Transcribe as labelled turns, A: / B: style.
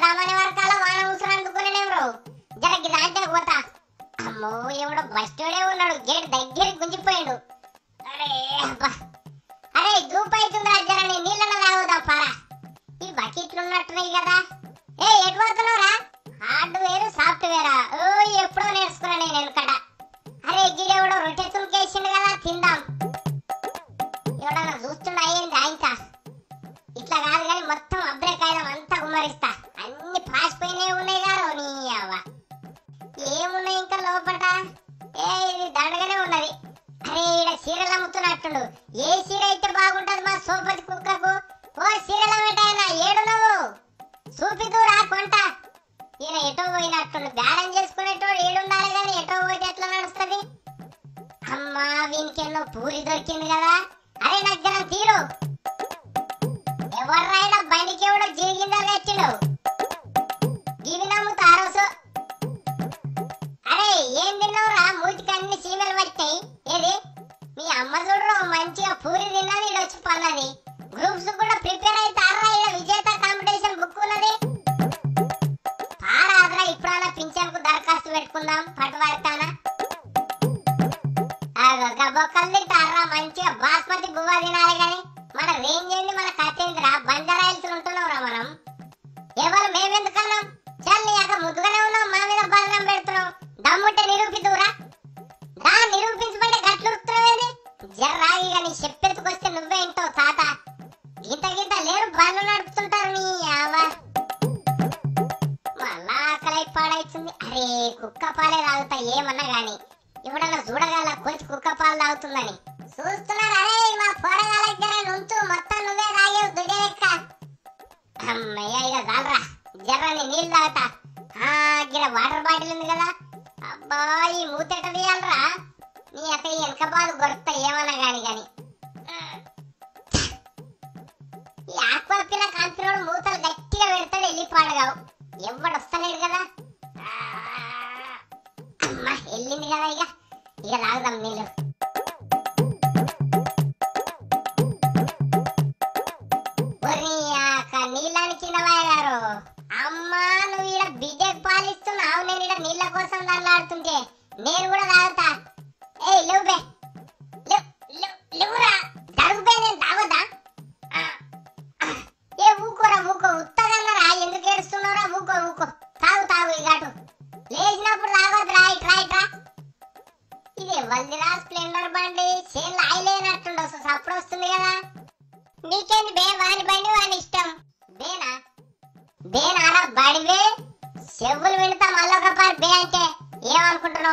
A: పోదామనే వరకాల వాన ముసురు అందుకునేవరు జరగి దాంట్లో పోతా. అమ్మో ఎవడో బస్టోడే ఉన్నాడు, గేట్ దగ్గరికి గుంజిపోయాడు. అరే అబ్బా, అరే దూపు అవుతుందిరా, జర నీ నీళ్ళన్న తాగుదాం పారా. ఈ బకెట్లు ఉన్నట్టున్నాయి కదా. ఏ ఎటు పడుతున్నావురా? హార్డ్వేర్ సాఫ్ట్వేరా? ఓ ఎప్పుడో నేర్చుకున్నా నేను వెనుకట. అరే గిడెవడో రొట్టె తులికేసిండు కదా, తిందాం. ఎవడన్నా చూస్తుండ అయ్యింది ఆయనక. ఇట్లా కాదు కానీ మొత్తం అబ్రేకాయలం అంతా గుమ్మరిస్తా. అన్ని పాసిపోయినవి ఉన్నాయి గారు నీ అవ్వ. ఏమున్నాయి ఇంకా లోపట? ఏ ఇది దండగానే ఉన్నది. అరే ఈడ సీరలు అమ్ముతున్నట్టుండు. ఏ సీర అయితే బాగుంటది మా సోపతి కుక్కకు? ఓ సీరల పెట్టాయనా, ఏడు నువ్వు చూపిదూరా కొంట. ఈయన ఎటో పోయినట్టుండు. బేరం చేసుకునేటోడు ఏడుండాలి కానీ ఎటో పోతే ఎట్లా నడుస్తుంది? అమ్మా వీనికి ఎన్నో పూరి దొరికింది కదా. అరే నాకు జనం తీరు. ఎవర్రాయినా బండికి ఎవడో జీవిగిందా తెచ్చిండు. ఇవి నమ్ముతా ఆ రోజు. అరే ఏం తిన్నావురా? మూతికి అన్ని సీమలు పట్టాయి. ఏది మీ అమ్మ చూడరు మంచిగా పూరి తిన్నది, ఇది వచ్చి పన్నది. గ్రూప్స్ కూడా ప్రిపేర్ అవుతారా? విజేత కాంపిటీషన్ బుక్ ఉన్నది. పారాదరా ఇప్పుడన్నా పింఛన్ కు దరఖాస్తు పెట్టుకుందాం. పట్టు పడతానా బొక్కలు తింటారా? మంచిగా బాస్మతి బువ్వ తినాలి కానీ మన రేంజ్ ఏంది, మన కథ ఏందిరా? బంజారాయిల్స్ ఉంటున్నావురా మనం. ఎవరు మేమెందుకన్నాం? చల్ నీ అక్క ముద్దుగానే ఉన్నాం, మా మీద బలనం పెడుతున్నాం. దమ్ముంటే నిరూపిద్దురా. దా నిరూపించబడి గట్లుడుతున్నావేది? జర్రాగి నీ చెప్పెత్తుకొస్తే నువ్వే ఇంటావు తాత. గీత గీత లేరు, బండ్లు నడుపుతుంటారు నీ ఆవ. మళ్ళా ఆకలై పాడైతుంది. అరే కుక్క పాలే తాగుతా ఏమన్నా గాని. ఇప్పుడన్నా చూడగల కొంచెం కుక్క పాలు తాగుతుందని చూస్తున్నారు. అరే మా పోరగాల దగ్గర నుంచు మొత్తం నువ్వే తాగేవు దుడ్డెక్క. అమ్మయ్య ఇక చాలరా, జర్రని నీళ్ళు తాగుతా. గిడ వాటర్ బాటిల్ ఉంది కదా. అబ్బా ఈ మూతెట తీయాలరా. నీ అక్క వెనక బాధ గొరుకుతా ఏమన్నా గాని గాని. ఈ ఆక్వా పిల్ల కంపెనోడు మూతలు గట్టిగా పెడతాడు, వెళ్ళిపాడుగావు. ఎవడు వస్తలేడు కదా. అమ్మా వెళ్ళింది కదా. ఇక తాగుదాం నీళ్ళు. నీళ్ళని చిన్నవారు. అమ్మా నువ్వు ఈడ బిడ్డకు పాలిస్తున్నావు, నేను ఈడ నీళ్ళ కోసం దండలాడుతుంటే నేను కూడా తాగుతా. ఏ లేవుబే లేవురా, దరుగుబే నేను తాగొద్దా? ఏ ఊకోరా ఊకో, ఉత్తగన్నరా ఎందుకు ఏడుస్తున్నావురా? ఊకో ఊకో, తాగు తాగు. ఇగాటు లేచినప్పుడు తాగొద్దురా. ఇట్రా ఇట్రా. ఇది వల్దిరా స్ప్లెండర్ బండి. చేనులో ఆయిలేనట్టుండు, అప్పుడు వస్తుంది కదా. నీకేంది బే, వాని బండి వాని ఇష్టం. బేనా బేనారా బడివే చెవులు వింటా మళ్ళొక పారి బే అంటే ఏమనుకుంటున్నావు?